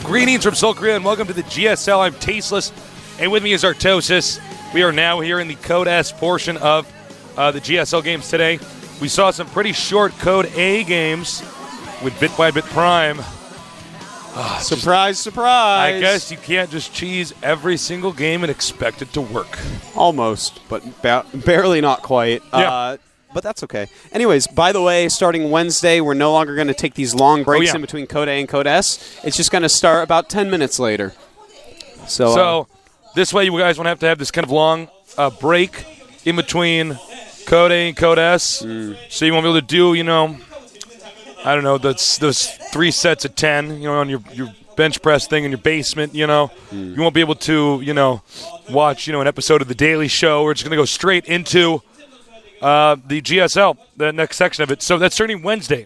Greetings from Seoul, Korea, and welcome to the GSL. I'm Tasteless, and with me is Artosis. We are now here in the Code S portion of the GSL games today. We saw some pretty short Code A games with Bit by Bit Prime. Surprise, surprise. I guess you can't just cheese every single game and expect it to work. Almost, but barely not quite. Yeah. But that's okay. Anyways, by the way, starting Wednesday, we're no longer going to take these long breaks in between Code A and Code S. It's just going to start about 10 minutes later. So this way you guys won't have to have this kind of long break in between Code A and Code S. So you won't be able to do, I don't know, those 3 sets of 10, on your bench press thing in your basement, You won't be able to, watch, an episode of The Daily Show. We're just going to go straight into the GSL, the next section of it. So that's starting Wednesday.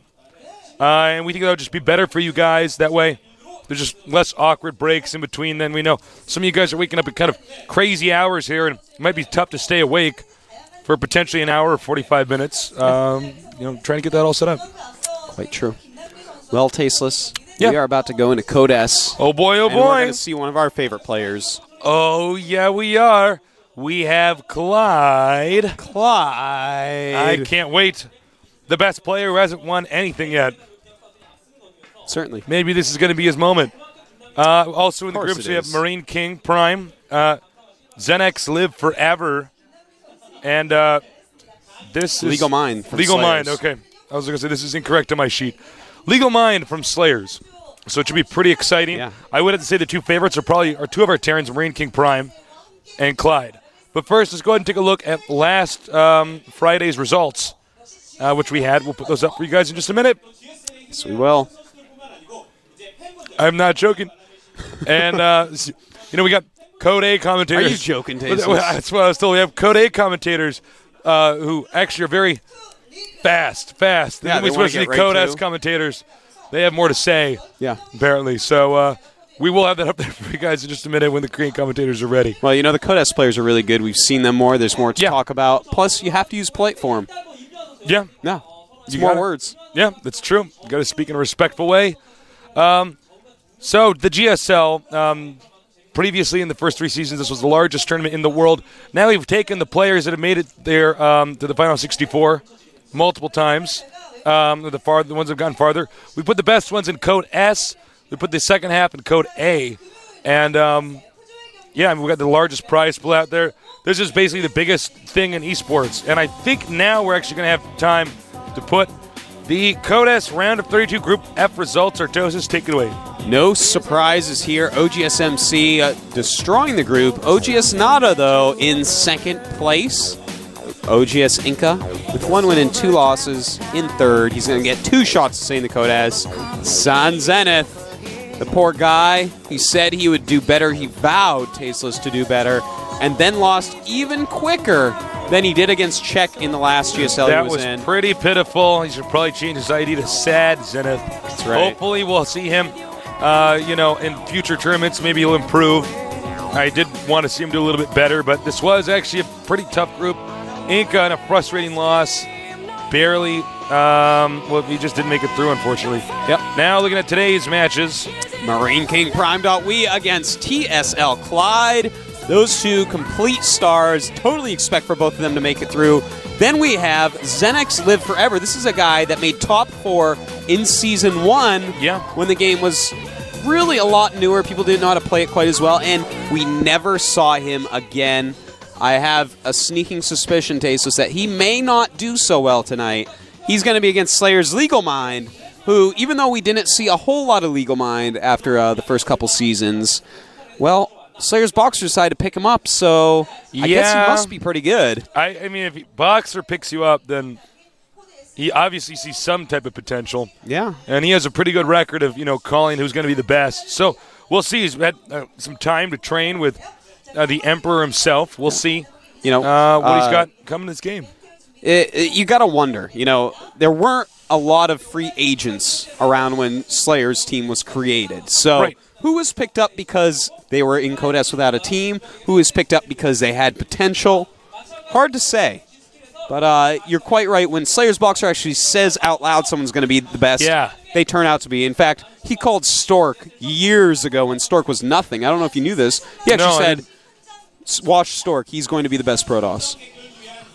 And we think that would just be better for you guys. That way there's just less awkward breaks in between. Then we know some of you guys are waking up at kind of crazy hours here, and it might be tough to stay awake for potentially an hour or 45 minutes, trying to get that all set up. Quite true. Well, Tasteless, we are about to go into Code S. Oh, boy, oh, and boy. We're going to see one of our favorite players. Oh, yeah, we are. We have Clide. I can't wait. The best player who hasn't won anything yet. Certainly. Maybe this is going to be his moment. Also in the groups, we have MarineKing Prime, Zenex Live Forever, and this is Legal Mind from Legal Slayers. Mind, okay. I was going to say this is incorrect on my sheet. Legal Mind from Slayers. So it should be pretty exciting. Yeah. I would have to say the two favorites are probably two of our Terrans, MarineKing Prime and Clide. But first, let's go ahead and take a look at last Friday's results, which we had. We'll put those up for you guys in just a minute. Yes, we will. I'm not joking. And, we got Code A commentators. Are you joking, Tasteless? That's what I was told. We have Code A commentators who actually are very fast. Yeah, Then we switch to the Code S commentators. They have more to say, apparently. So we will have that up there for you guys in just a minute when the Korean commentators are ready. Well, the Code S players are really good. We've seen them more. There's more to talk about. Plus, you have to use polite form. Yeah. Yeah. It's more words. Yeah, that's true. You got to speak in a respectful way. So the GSL, previously in the first 3 seasons, this was the largest tournament in the world. Now we've taken the players that have made it there to the Final 64 multiple times. The ones that have gone farther. We put the best ones in Code S. We put the second half in Code A. And, we've got the largest prize pool out there. This is basically the biggest thing in esports. And I think now we're actually going to have time to put the Code S round of 32 Group F results. Artosis, take it away. No surprises here. OGSMC destroying the group. OGS Nada, though, in second place. OGS Inca with 1 win and 2 losses in third. He's going to get 2 shots to stay in the Code S. San Zenith, the poor guy, he said he would do better. He vowed, Tasteless, to do better, and then lost even quicker than he did against Czech in the last GSL that he was in. Pretty pitiful. He should probably change his ID to Sad Zenith. That's right. Hopefully we'll see him, in future tournaments. Maybe he'll improve. I did want to see him do a little bit better, but this was actually a pretty tough group. Inca in a frustrating loss. Barely. He just didn't make it through, unfortunately. Yep. Now looking at today's matches. MarineKing Prime.we against TSL Clide. Those two complete stars. Totally expect for both of them to make it through. Then we have Zenex Live Forever. This is a guy that made top 4 in Season 1 when the game was really a lot newer. People didn't know how to play it quite as well, and we never saw him again. I have a sneaking suspicion, Tasteless, that he may not do so well tonight. He's going to be against Slayer's Legal Mind, who, even though we didn't see a whole lot of Legal Mind after the first couple seasons, well, Slayer's Boxer decided to pick him up, so I guess he must be pretty good. I mean, if Boxer picks you up, then he obviously sees some type of potential. Yeah. And he has a pretty good record of, calling who's going to be the best. So we'll see. He's had some time to train with the Emperor himself. We'll see what he's got coming this game. You got to wonder. There weren't a lot of free agents around when Slayer's team was created. So who was picked up because they were in Code S without a team? Who was picked up because they had potential? Hard to say. But you're quite right. When Slayer's Boxer actually says out loud someone's going to be the best, they turn out to be. In fact, he called Stork years ago when Stork was nothing. I don't know if you knew this. He actually said, watch Stork. He's going to be the best Protoss.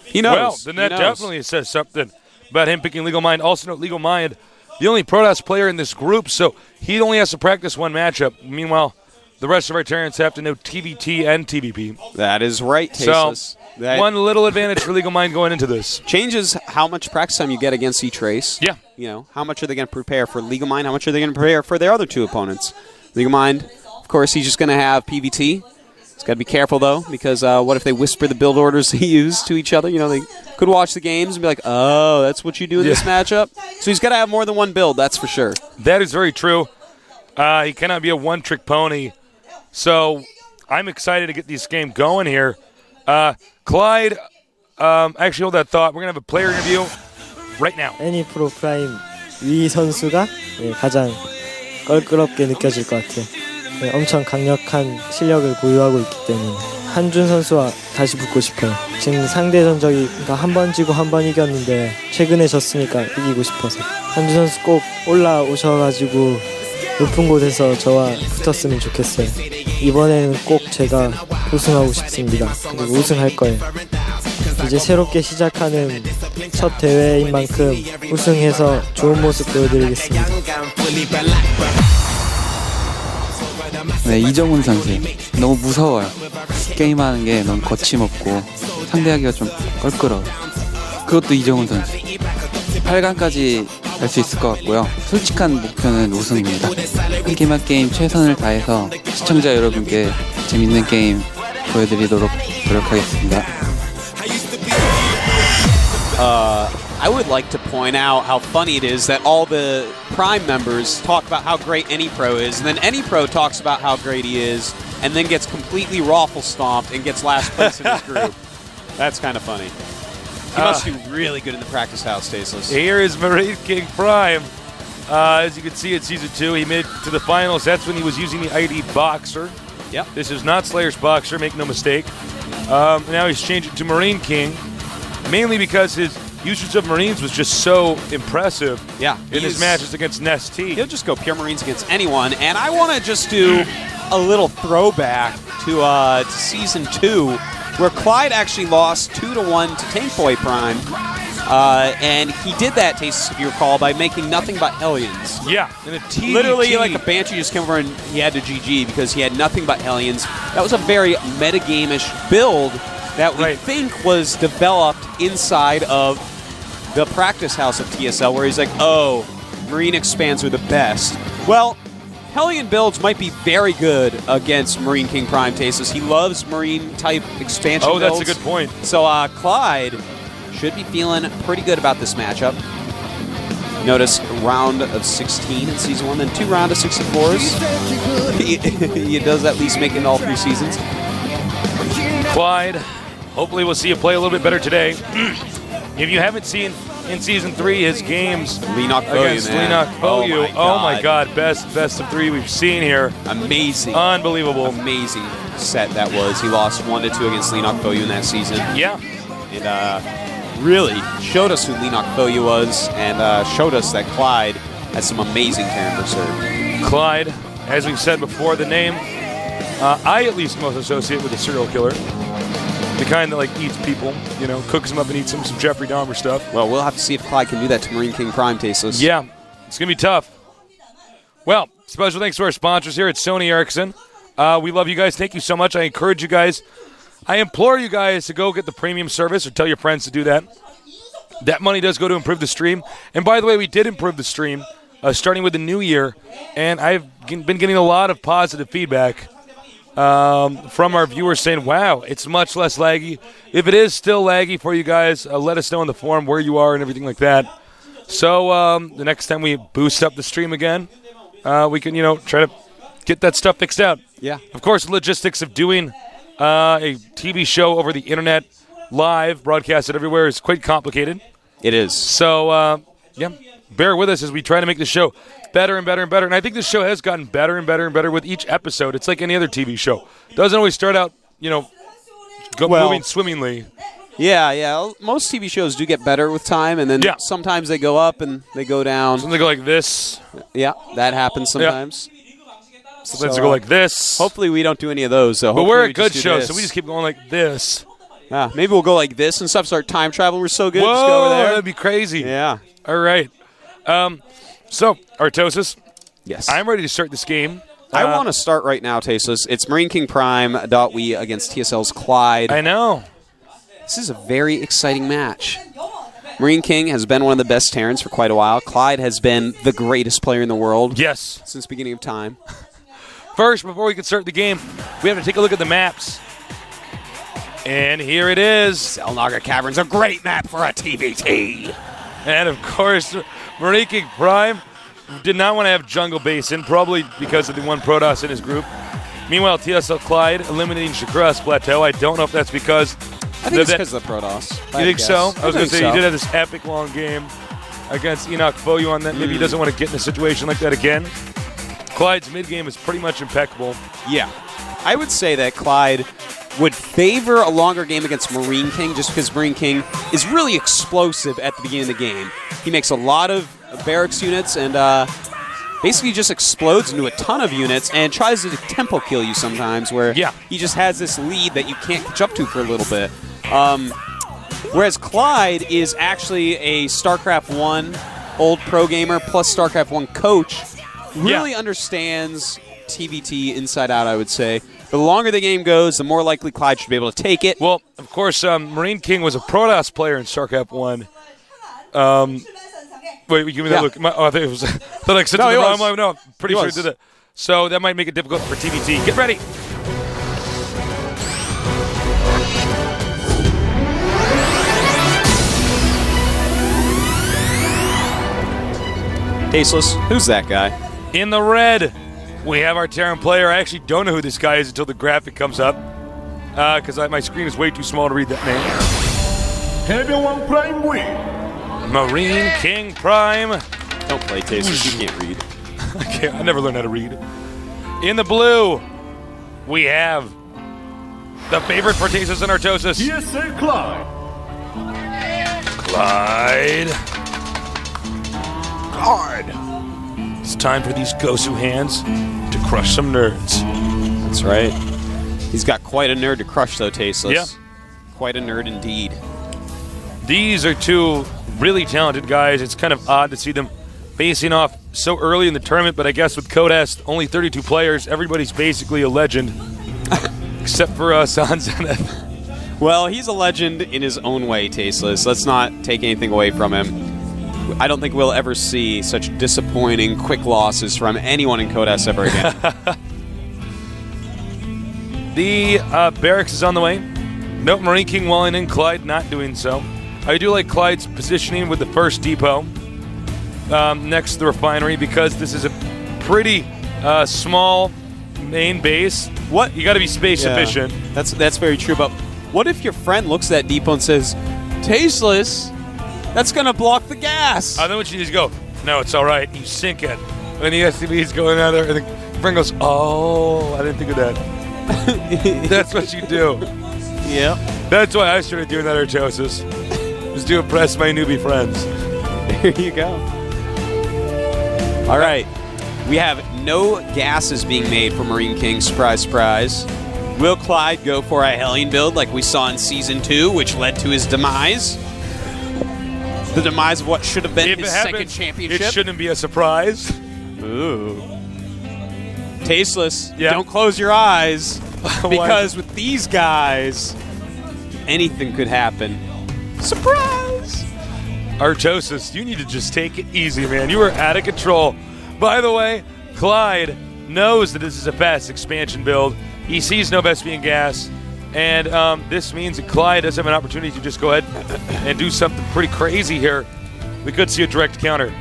He knows. Well, then that definitely says something about him picking Legal Mind. Also note, Legal Mind, the only Protoss player in this group, so he only has to practice one matchup. Meanwhile, the rest of our Terrans have to know TVT and TVP. That is right, Tasis. So, one little advantage for Legal Mind going into this. Changes how much practice time you get against each race. Yeah. You know, how much are they going to prepare for Legal Mind? How much are they going to prepare for their other two opponents? Legal Mind, of course, he's just going to have PVT. He's got to be careful, though, because what if they whisper the build orders they use to each other? You know, they could watch the games and be like, oh, that's what you do in this matchup? So he's got to have more than one build, that's for sure. That is very true. He cannot be a one-trick pony. So I'm excited to get this game going here. Clyde, actually hold that thought. We're going to have a player interview right now. 애니 프로 프라임 위 선수가 가장 껄끄럽게 느껴질 것 같아요. 엄청 강력한 실력을 보유하고 있기 때문에 한준 선수와 다시 붙고 싶어요. 지금 상대 전적이 한 번 지고 한 번 이겼는데 최근에 졌으니까 이기고 싶어서 한준 선수 꼭 올라오셔가지고 높은 곳에서 저와 붙었으면 좋겠어요. 이번에는 꼭 제가 우승하고 싶습니다. 그리고 우승할 거예요. 이제 새롭게 시작하는 첫 대회인 만큼 우승해서 좋은 모습 보여드리겠습니다. 네, 이정훈 선수 너무 무서워요. 게임하는 게 너무 거침없고 상대하기가 좀 껄끄러워요. 그것도 이정훈 선수 8강까지 갈 수 있을 것 같고요. 솔직한 목표는 우승입니다. 게임한 게임 최선을 다해서 시청자 여러분께 재밌는 게임 보여드리도록 노력하겠습니다. I would like to point out how funny it is that all the Prime members talk about how great AnyPro is, and then AnyPro talks about how great he is, and then gets completely raffle stomped and gets last place in his group. That's kind of funny. He must do really good in the practice house, Stasis. Here is MarineKing Prime. As you can see in Season 2, he made it to the finals. That's when he was using the ID Boxer. Yep. This is not Slayer's Boxer, make no mistake. Now he's changed it to MarineKing, mainly because his usage of Marines was just so impressive in his matches against Nest T. He'll just go pure Marines against anyone. And I want to just do a little throwback to Season 2, where Clyde actually lost 2-1 to Tankboy Prime. And he did that, Taste, if you recall, by making nothing but Hellions. Yeah, in a TVT. Literally, like a Banshee just came over and he had to GG because he had nothing but Hellions. That was a very metagame-ish build that we think was developed inside of the practice house of TSL, where he's like, oh, Marine expands are the best. Well, Hellion builds might be very good against MarineKing Prime Tasis. He loves Marine-type expansion builds. Oh, that's a good point. So Clyde should be feeling pretty good about this matchup. Notice round of 16 in Season 1, then 2 round of 64s. He does at least make it in all 3 seasons. Clyde, hopefully we'll see you play a little bit better today. If you haven't seen in Season 3 his games against Leonok Boyu, oh my God, best of 3 we've seen here. Amazing. Unbelievable. Amazing set that was. He lost 1-2 against Leonok Boyu in that season. Yeah. And really showed us who Leonok Boyu was and showed us that Clyde has some amazing Terran Berserk. Clyde, as we've said before, the name I at least most associate with a serial killer. The kind that like eats people, you know, cooks them up and eats them, some Jeffrey Dahmer stuff. Well, we'll have to see if Clyde can do that to MarineKing Prime, Tasteless. Yeah, it's going to be tough. Well, special thanks to our sponsors here at Sony Ericsson. We love you guys. Thank you so much. I encourage you guys, I implore you guys to go get the premium service or tell your friends to do that. That money does go to improve the stream. And by the way, we did improve the stream starting with the new year, and I've been getting a lot of positive feedback from our viewers saying, wow, it's much less laggy. If it is still laggy for you guys, let us know in the forum where you are and everything like that. So the next time we boost up the stream again, we can, you know, try to get that stuff fixed out. Yeah. Of course, the logistics of doing a TV show over the internet, live, broadcasted everywhere, is quite complicated. It is. So, yeah, bear with us as we try to make the show better and better and better. And I think this show has gotten better and better and better with each episode. It's like any other TV show. It doesn't always start out, you know, moving swimmingly. Yeah. Most TV shows do get better with time, and then sometimes they go up and they go down. Sometimes they go like this. Yeah, that happens sometimes. Sometimes they go like this. Hopefully we don't do any of those. So but we're a good show, so we just keep going like this. Yeah, maybe we'll go like this and stuff. Start time traveling. We're so good. Whoa, just go over there. That'd be crazy. Yeah. All right. So, Artosis. Yes. I'm ready to start this game. I want to start right now, Tasteless. It's MarineKing Prime.we against TSL's Clide. I know. This is a very exciting match. MarineKing has been one of the best Terrans for quite a while. Clide has been the greatest player in the world. Yes. Since the beginning of time. First, before we can start the game, we have to take a look at the maps. And here it is. Selnaga Cavern's a great map for a TBT. And, of course, MarineKing Prime did not want to have Jungle Basin, probably because of the one Protoss in his group. Meanwhile, TSL Clide eliminating Shakras Plateau. I don't know if that's because... I think it's because of the Protoss. You think so? I was going to say, he did have this epic long game against Enoch Foyu on that. Maybe he doesn't want to get in a situation like that again. Clyde's mid-game is pretty much impeccable. Yeah. I would say that Clide would favor a longer game against MarineKing just because MarineKing is really explosive at the beginning of the game. He makes a lot of barracks units and basically just explodes into a ton of units and tries to tempo kill you sometimes where he just has this lead that you can't catch up to for a little bit. Whereas Clide is actually a StarCraft 1 old pro gamer plus StarCraft 1 coach. Really understands TBT inside out, I would say. The longer the game goes, the more likely Clide should be able to take it. Well, of course, MarineKing was a Protoss player in StarCraft 1. Wait, give me that look. I think it was. I thought I said the wrong one. No, I'm pretty sure he did it. So that might make it difficult for TBT. Get ready. Tasteless, who's that guy? In the red, we have our Terran player. I actually don't know who this guy is until the graphic comes up, because my screen is way too small to read that name. Everyone Prime win. MarineKing Prime. Don't play Tasteless, you can't read. I never learned how to read. In the blue, we have the favorite for Tasteless and Artosis. TSL Clide. Clide. It's time for these Gosu hands to crush some nerds. That's right. He's got quite a nerd to crush, though, Tasteless. Yeah. Quite a nerd indeed. These are two really talented guys. It's kind of odd to see them facing off so early in the tournament, but I guess with Codas, only 32 players, everybody's basically a legend, except for San Zenith. Well, he's a legend in his own way, Tasteless. Let's not take anything away from him. I don't think we'll ever see such disappointing, quick losses from anyone in Codas ever again. The barracks is on the way. Nope, MarineKing walling in, Clide not doing so. I do like Clide's positioning with the first depot next to the refinery because this is a pretty small main base. What? You got to be space efficient. That's very true. But what if your friend looks at that depot and says, "Tasteless, that's going to block the gas"? I know what you need to go. No, it's all right. You sink it. And the SCV's going out there, and the friend goes, "Oh, I didn't think of that." That's what you do. Yeah. That's why I started doing that, Artosis. Just to impress my newbie friends. There you go. All right. We have no gases being made for MarineKing. Surprise, surprise. Will Clide go for a Hellion build like we saw in Season 2, which led to his demise? The demise of what should have been his second championship? It shouldn't be a surprise. Ooh. Tasteless, don't close your eyes. Because with these guys, anything could happen. Surprise! Artosis, you need to just take it easy, man. You are out of control. By the way, Clide knows that this is a fast expansion build. He sees no Vespian gas. And this means that Clide does have an opportunity to just go ahead and do something pretty crazy here. We could see a direct counter.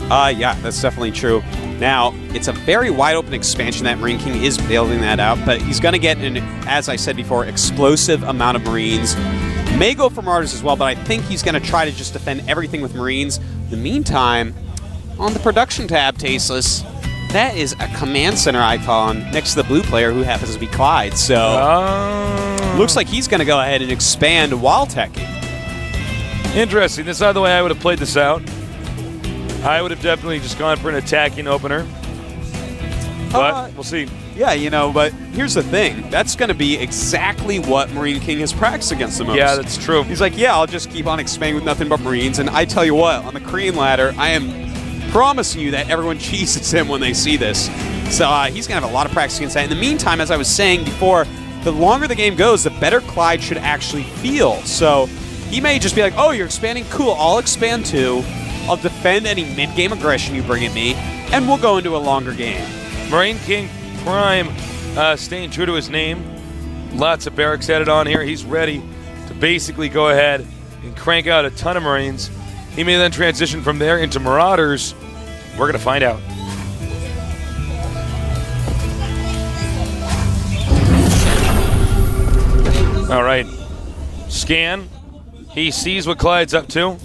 Yeah, that's definitely true. Now, it's a very wide open expansion that MarineKing is building that out, but he's going to get an, as I said before, explosive amount of Marines. May go for Martyrs as well, but I think he's going to try to just defend everything with Marines. In the meantime, on the production tab, Tasteless, that is a command center icon next to the blue player who happens to be Clide. So Looks like he's going to go ahead and expand while teching. Interesting. That's not the way I would have played this out. I would have definitely just gone for an attacking opener. But we'll see. Yeah, you know, but here's the thing. That's going to be exactly what MarineKing has practiced against the most. Yeah, that's true. He's like, yeah, I'll just keep on expanding with nothing but Marines. And I tell you what, on the Korean ladder, I am promising you that everyone cheeses him when they see this. So he's going to have a lot of practice against that. In the meantime, as I was saying before, the longer the game goes, the better Clide should actually feel. So he may just be like, oh, you're expanding? Cool, I'll expand too. I'll defend any mid-game aggression you bring at me, and we'll go into a longer game. MarineKing Prime staying true to his name. Lots of barracks added on here. He's ready to basically go ahead and crank out a ton of Marines. He may then transition from there into Marauders. We're going to find out. All right. Scan. He sees what Clyde's up to.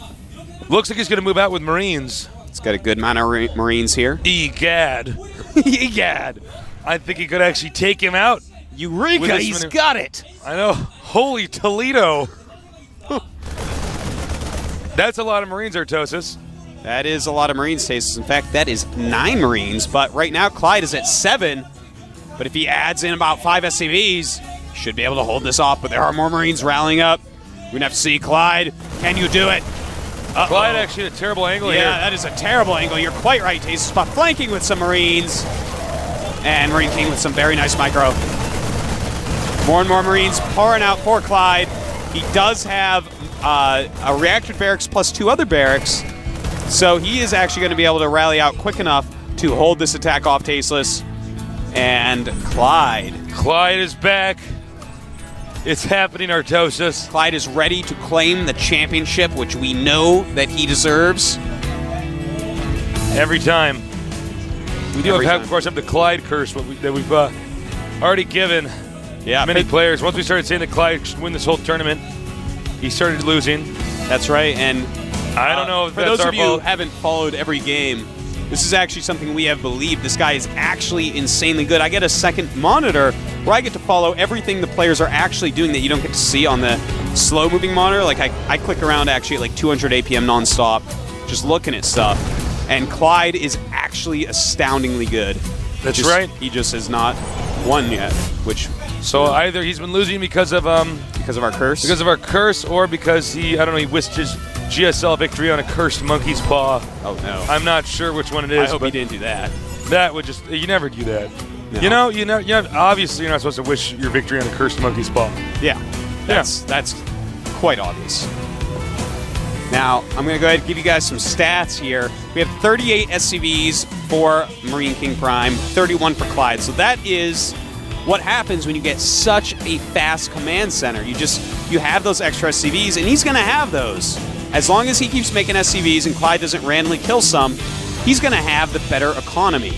Looks like he's going to move out with Marines. He's got a good amount of Marines here. Egad. Egad. I think he could actually take him out. Eureka, he's got it. I know. Holy Toledo. That's a lot of Marines, Artosis. That is a lot of Marines, Tasis. In fact, that is 9 Marines. But right now, Clide is at 7. But if he adds in about 5 SCVs, he should be able to hold this off. But there are more Marines rallying up. We're going to have to see, Clide, can you do it? Clyde actually at a terrible angle here. Yeah, that is a terrible angle. You're quite right, Tasis. But flanking with some Marines. And MarineKing with some very nice micro. More and more Marines pouring out for Clide. He does have a reactor barracks plus 2 other barracks. So he is actually going to be able to rally out quick enough to hold this attack off Tasteless. And Clide. Clide is back. It's happening, Artosis. Clide is ready to claim the championship, which we know that he deserves. Every time. We do have, of course, have the Clide curse that we've already given many players. Once we started saying that Clide should win this whole tournament, he started losing. That's right, and I don't know if for that's those our of you fault. who haven't followed every game, this is actually something we have believed. This guy is actually insanely good. I get a second monitor where I get to follow everything the players are actually doing that you don't get to see on the slow-moving monitor. Like, I click around actually at like 200 APM nonstop, just looking at stuff. And Clide is actually astoundingly good. That's right. He just has not won yet, which... So either he's been losing because of our curse? Because of our curse, or because he wished his GSL victory on a cursed monkey's paw. Oh, no. I'm not sure which one it is. I hope he didn't do that. That would just... You never do that. No. You know, obviously you're not supposed to wish your victory on a cursed monkey's paw. Yeah. That's quite obvious. Now, I'm going to go ahead and give you guys some stats here. We have 38 SCVs for MarineKing Prime, 31 for Clide. So that is what happens when you get such a fast command center. You have those extra SCVs, and he's going to have those. As long as he keeps making SCVs and Clide doesn't randomly kill some, he's going to have the better economy.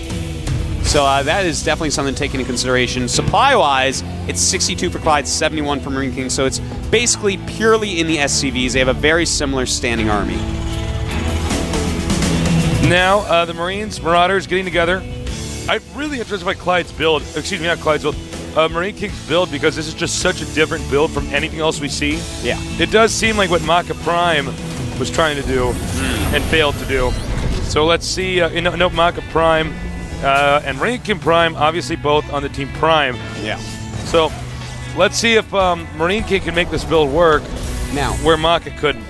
So that is definitely something to take into consideration. Supply-wise, it's 62 for Clide, 71 for MarineKing, so it's basically purely in the SCVs. They have a very similar standing army. Now, the Marauders getting together. I'm really interested by Clyde's build. Excuse me, not Clyde's build. MarineKing's build, because this is just such a different build from anything else we see. Yeah. It does seem like what Maka Prime was trying to do and failed to do. So let's see. Maka Prime and MarineKing Prime, obviously both on the team Prime. Yeah. So let's see if MarineKing can make this build work now where Maka couldn't.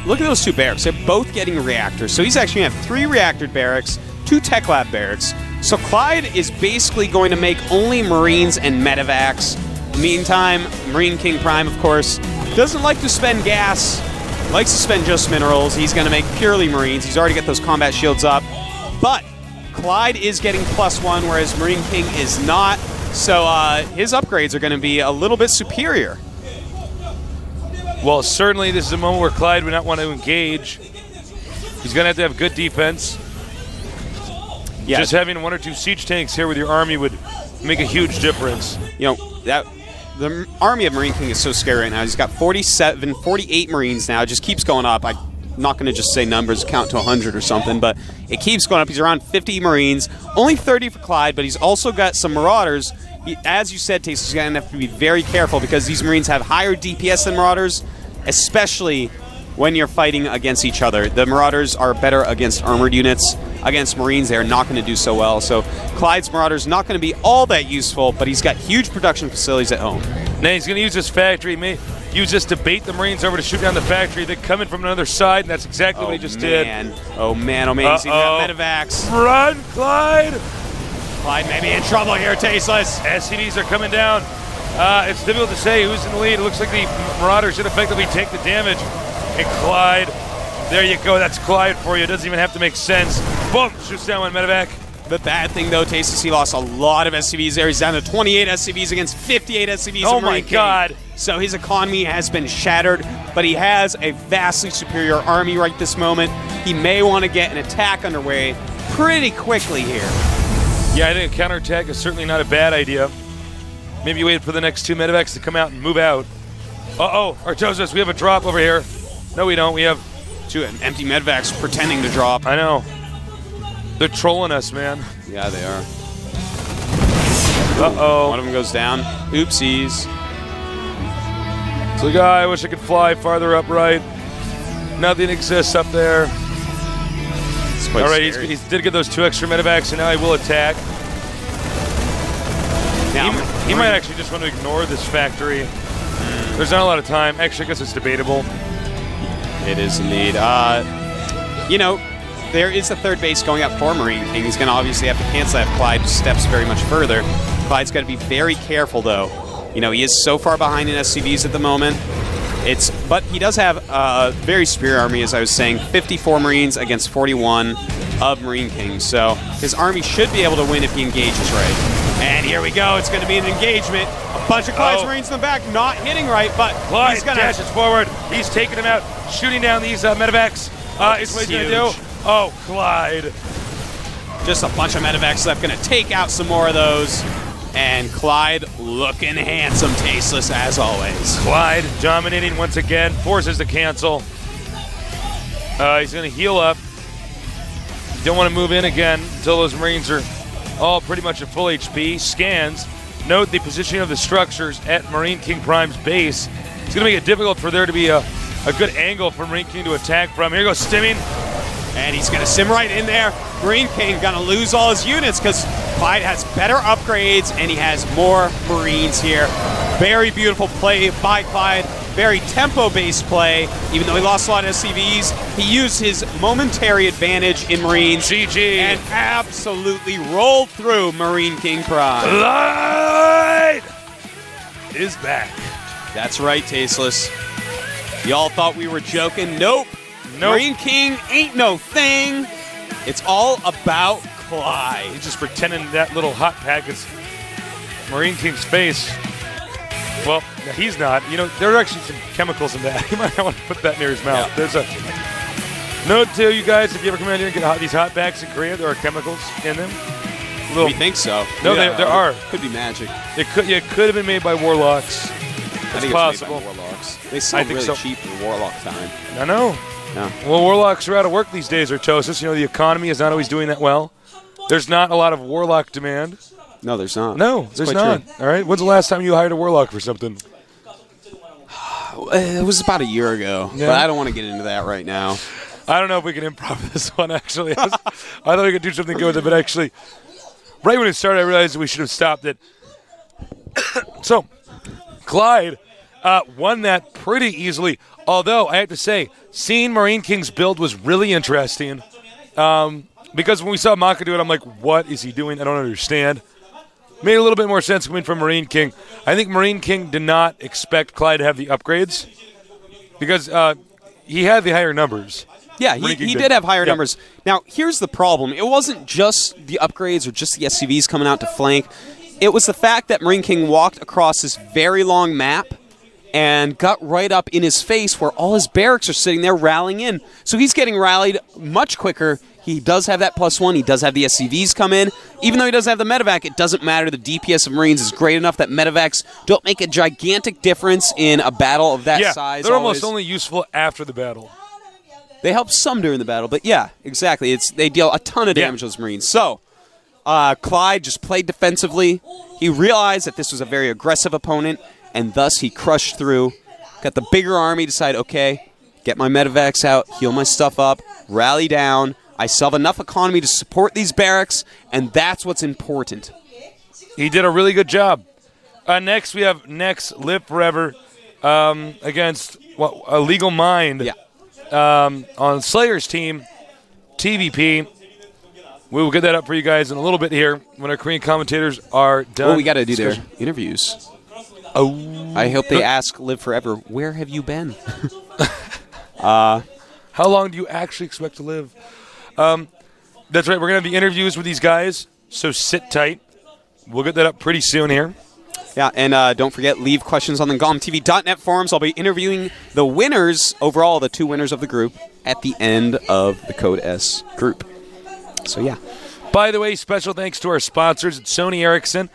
Look at those 2 barracks. They're both getting reactors. So he's actually going to have 3 reactor barracks, 2 tech lab barracks. So Clide is basically going to make only Marines and medevacs. Meantime, MarineKing Prime, of course, doesn't like to spend gas, likes to spend just minerals. He's going to make purely Marines. He's already got those combat shields up. But Clide is getting +1, whereas MarineKing is not. So his upgrades are going to be a little bit superior. Well, certainly this is a moment where Clide would not want to engage. He's going to have good defense. Yeah. Just having 1 or 2 siege tanks here with your army would make a huge difference. You know, the army of MarineKing is so scary right now. He's got 48 Marines now. It just keeps going up. I'm not going to just say numbers, count to 100 or something, but it keeps going up. He's around 50 Marines. Only 30 for Clide, but he's also got some Marauders as you said, Tasteless, he's going to have to be very careful because these Marines have higher DPS than Marauders, especially when you're fighting against each other. The Marauders are better against armored units. Against Marines, they're not going to do so well. So Clyde's Marauders not going to be all that useful, but he's got huge production facilities at home. Now he's going to use this factory, use this to bait the Marines over to shoot down the factory. They come in from another side, and that's exactly what he just did. Oh, man, oh, man. He's got medevacs. Run, Clyde! Clyde may be in trouble here, Tasteless. SCVs are coming down. It's difficult to say who's in the lead. It looks like the Marauders should effectively take the damage. And Clyde, there you go. That's Clyde for you. It doesn't even have to make sense. Boom! Shoots down one medevac. The bad thing, though, Tasteless, he lost a lot of SCVs there. He's down to 28 SCVs against 58 SCVs. Oh, my God. So his economy has been shattered, but he has a vastly superior army right this moment. He may want to get an attack underway pretty quickly here. Yeah, I think a counterattack is certainly not a bad idea. Maybe wait for the next two medevacs to come out and move out. Uh-oh, Artosis, we have a drop over here. No, we don't. We have two empty medevacs pretending to drop. I know. They're trolling us, man. Yeah, they are. Uh-oh. One of them goes down. Oopsies. So, guy, I wish I could fly farther up right. Nothing exists up there. All right, he did get those two extra medevacs, and now he will attack. Now, he might actually just want to ignore this factory. There's not a lot of time. Actually, I guess it's debatable. It is indeed. You know, there is a third base going up for MarineKing. He's going to obviously have to cancel that if Clyde steps very much further. Clyde's got to be very careful, though. You know, he is so far behind in SCVs at the moment. But he does have a very superior army, as I was saying. 54 Marines against 41 of MarineKing. So his army should be able to win if he engages right. And here we go. It's going to be an engagement. A bunch of Clyde's Marines in the back, not hitting right, but Clyde he's going dashes forward. He's taking him out, shooting down these medevacs. Is what he's going to do. Oh, Clyde. Just a bunch of medevacs left. Going to take out some more of those. And Clyde looking handsome, Tasteless, as always. Clyde dominating once again, forces the cancel. He's going to heal up. Don't want to move in again until those Marines are all pretty much at full HP. Scans. Note the positioning of the structures at MarineKing Prime's base. It's going to make it difficult for there to be a good angle for MarineKing to attack from. Here goes Stimming. And he's going to sim right in there. MarineKing going to lose all his units because Clyde has better upgrades and he has more Marines here. Very beautiful play by Clyde. Very tempo-based play. Even though he lost a lot of SCVs, he used his momentary advantage in Marines. GG. And absolutely rolled through MarineKing Prime. Clide is back. That's right, Tasteless. Y'all thought we were joking. Nope. MarineKing ain't no thing. It's all about Clide. He's just pretending that little hot pack is MarineKing's face. Well, he's not. You know, there are actually some chemicals in that. You might not want to put that near his mouth. Yeah. There's a note to you guys, if you ever come out here and get these hot packs in Korea, there are chemicals in them. We think so. No, there are. Could be magic. It could have been made by warlocks. I think possible. It's made by warlocks. They sell really cheap in warlock time. I know. Yeah. Well, warlocks are out of work these days, Artosis. You know, the economy is not always doing that well. There's not a lot of warlock demand. No, there's not. No, there's not. True. All right. When's the last time you hired a warlock for something? It was about a year ago, but I don't want to get into that right now. I don't know if we can improv this one, actually. I thought we could do something good with it, but actually, right when it started, I realized we should have stopped it. So, Clyde won that pretty easily, although I have to say, seeing MarineKing's build was really interesting. Because when we saw Maka do it, I'm like, what is he doing? I don't understand. Made a little bit more sense coming from MarineKing. I think MarineKing did not expect Clide to have the upgrades because he had the higher numbers. Yeah, he did have higher numbers. Now, here's the problem. It wasn't just the upgrades or just the SCVs coming out to flank. It was the fact that MarineKing walked across this very long map and got right up in his face where all his barracks are sitting there rallying in. So he's getting rallied much quicker. He does have that +1. He does have the SCVs come in. Even though he doesn't have the medevac, it doesn't matter. The DPS of Marines is great enough that medevacs don't make a gigantic difference in a battle of that size. They're almost only useful after the battle. They help some during the battle, but yeah, exactly. They deal a ton of damage to those Marines. So, Clide just played defensively. He realized that this was a very aggressive opponent, and thus he crushed through. Got the bigger army, decided, okay, get my medevacs out, heal my stuff up, rally down. I still have enough economy to support these barracks, and that's what's important. He did a really good job. Next, we have Live Forever against a Legal Mind. Yeah. On Slayer's team, TVP. We will get that up for you guys in a little bit here when our Korean commentators are done. Well, we got to do their interviews. Oh. I hope they ask Live Forever, where have you been? How long do you actually expect to live? That's right. We're going to have the interviews with these guys, so sit tight. We'll get that up pretty soon here. Yeah, and don't forget, leave questions on the GomTV.net forums. I'll be interviewing the winners, overall, the 2 winners of the group, at the end of the Code S group. So, yeah. By the way, special thanks to our sponsors at Sony Ericsson.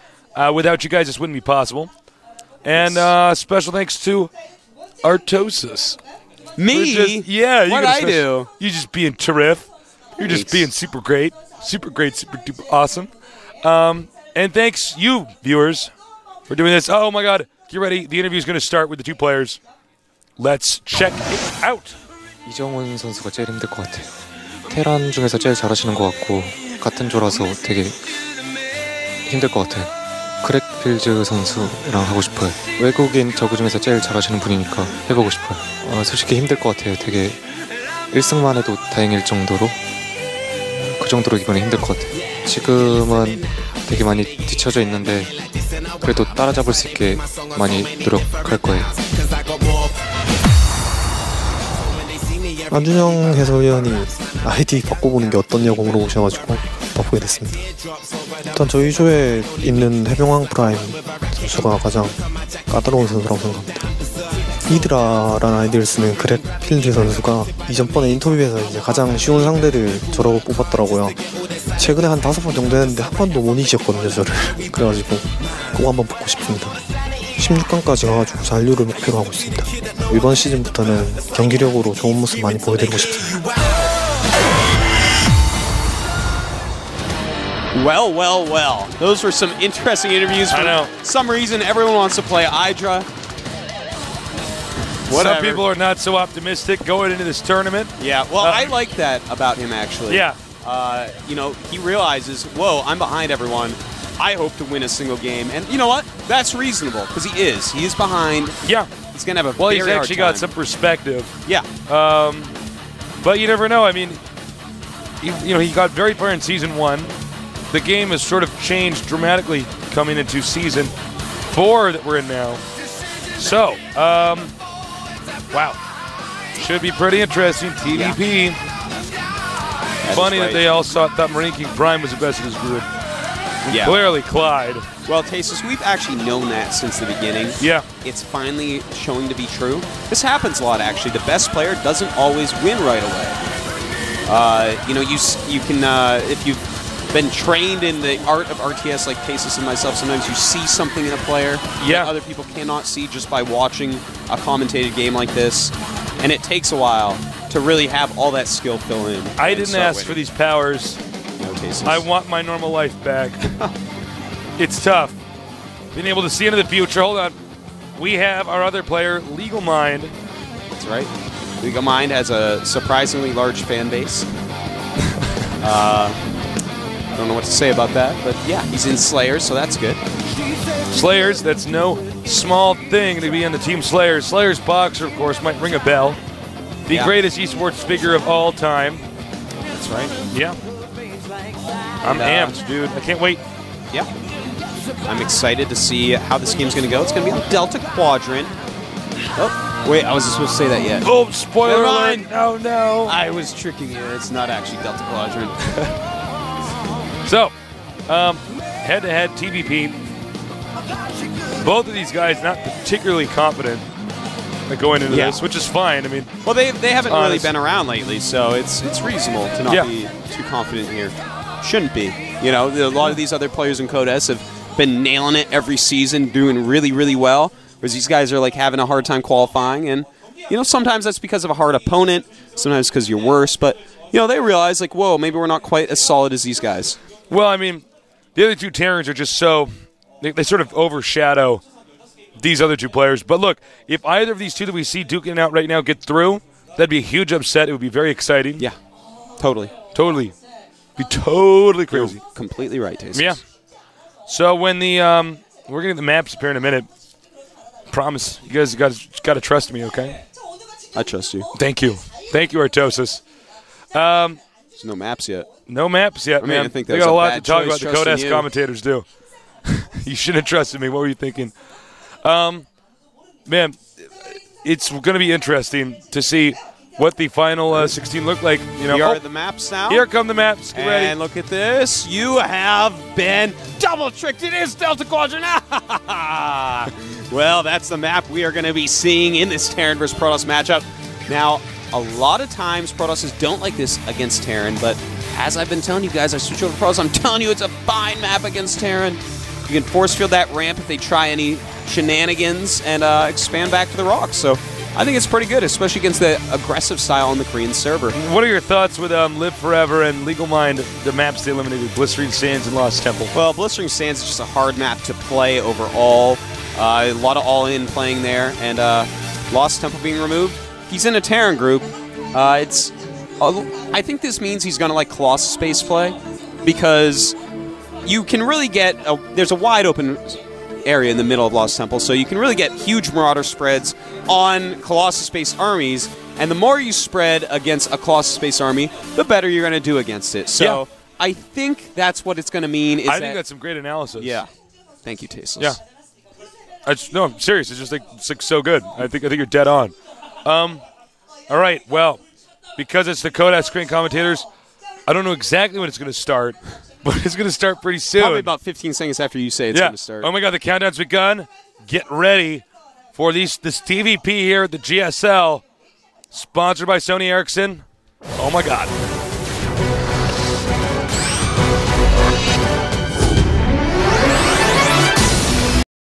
Without you guys, this wouldn't be possible. And special thanks to Artosis. Me? Yeah. What'd I do? You're just being terrific. You're just being super great, super duper awesome. And thanks, you viewers, for doing this. Oh, my God. Get ready. The interview is going to start with the 2 players. Let's check it out. 이정훈 선수가 제일 힘들 것 같아요. 테란 중에서 제일 잘하시는 것 같고 같은 조라서 되게 힘들 것 같아요. 그렉필즈 선수랑 하고 싶어요. 외국인 저그 중에서 제일 잘하시는 분이니까 해보고 싶어요. 솔직히 힘들 것 같아요. 되게 1승만 해도 다행일 정도로 그 정도로 이번에 힘들 것 같아요. 지금은 되게 많이 뒤쳐져 있는데 그래도 따라잡을 수 있게 많이 노력할 거예요. 안준영 해설위원이 아이디 바꿔보는 게 어떻냐고 물어보셔가지고 바꾸게 됐습니다. 일단 저희 조에 있는 해병왕 프라임 선수가 가장 까다로운 선수라고 생각합니다. 이드라라는 아이디를 쓰는 그렉 필드 선수가 이전번에 인터뷰에서 이제 가장 쉬운 상대를 저라고 뽑았더라고요. 최근에 한 5번 정도 했는데 한 번도 못 이기셨거든요, 저를. 그래가지고 꼭 한번 붙고 싶습니다. 16강까지 가가지고 잔류를 목표로 하고 있습니다. 이번 시즌부터는 경기력으로 좋은 모습 많이 보여드리고 싶습니다. Well. Those were some interesting interviews. I know. For some reason, everyone wants to play Hydra. Whatever. Some people are not so optimistic going into this tournament. Yeah, well, I like that about him, actually. Yeah. You know, he realizes, whoa, I'm behind everyone. I hope to win a single game. And you know what? That's reasonable, because he is. He is behind. Yeah. He's going to have a Well, very he's hard actually time. got some perspective. Yeah. But you never know. I mean, he got very far in Season 1. The game has sort of changed dramatically coming into Season 4 that we're in now. So, wow. Should be pretty interesting. TVP. Yeah. Funny that they all thought MarineKing Prime was the best of his group. Yeah. Clearly, Clide. Well, Tasis, we've actually known that since the beginning. Yeah. It's finally showing to be true. This happens a lot, actually. The best player doesn't always win right away. You know, you can, if you've been trained in the art of RTS like Tasis and myself, sometimes you see something in a player that other people cannot see just by watching a commentated game like this. And it takes a while to really have all that skill fill in. I didn't ask for these powers. No, Tasis. I want my normal life back. It's tough. Being able to see into the future. Hold on. We have our other player, Legal Mind. That's right. Legal Mind has a surprisingly large fan base. Don't know what to say about that, but yeah, he's in Slayers, so that's good. Slayers, that's no small thing to be on the team Slayers. Slayers boxer, of course, might ring a bell. The greatest esports figure of all time. That's right. Yeah. I'm amped, dude. I can't wait. Yeah. I'm excited to see how this game's going to go. It's going to be on Delta Quadrant. Oh, wait, I wasn't supposed to say that yet. Oh, spoiler Never alert. mind. No, no. I was tricking you. It's not actually Delta Quadrant. So, head-to-head TVP. Both of these guys not particularly confident at going into this, which is fine. I mean, well, they haven't really been around lately, so it's reasonable to not be too confident here. Shouldn't be. You know, a lot of these other players in Code S have been nailing it every season, doing really, really well, whereas these guys are like having a hard time qualifying, and you know, sometimes that's because of a hard opponent, sometimes because you're worse, but you know, they realize like, whoa, maybe we're not quite as solid as these guys. Well, I mean, the other two Terrans are just so they sort of overshadow these other two players. But look, if either of these two that we see duking out right now get through, that'd be a huge upset. It would be very exciting. Yeah, totally. Be totally crazy. You're completely right, Taste. Yeah. So when the we're getting the maps up here in a minute. Promise, you guys got to trust me, okay? I trust you. Thank you, Artosis. There's no maps yet. No maps yet, man. I think we that's got a a lot bad to talk choice about. The trusting Codes you. commentators do. You should have trusted me. What were you thinking? Man, it's going to be interesting to see what the final 16 look like. You know, Here are the maps now. Here come the maps. Get ready. And look at this. You have been double tricked. It is Delta Quadrant. Well, that's the map we are going to be seeing in this Terran versus Protoss matchup. Now, a lot of times Protosses don't like this against Terran, but as I've been telling you guys, I switch over to Protoss. I'm telling you, it's a fine map against Terran. You can force field that ramp if they try any shenanigans and expand back to the rocks. So I think it's pretty good, especially against the aggressive style on the Korean server. What are your thoughts with Live Forever and Legal Mind, the maps they eliminated, Blistering Sands and Lost Temple? Well, Blistering Sands is just a hard map to play overall. A lot of all-in playing there, and Lost Temple being removed. He's in a Terran group. I think this means he's going to like Colossus Space play, because you can really get there's a wide open area in the middle of Lost Temple, so you can really get huge Marauder spreads on Colossus Space armies, and the more you spread against a Colossus Space army, the better you're going to do against it. So yeah. I think that's what it's going to mean. I think that's some great analysis. Yeah. Thank you, Tasteless. Yeah. No, I'm serious. It's just like so good. I think you're dead on. All right. Well, because it's the Kodak screen commentators, I don't know exactly when it's going to start, but it's going to start pretty soon. Probably about 15 seconds after you say it's going to start. Oh my God, the countdown's begun. Get ready for this TVP here at the GSL, sponsored by Sony Ericsson. Oh my God.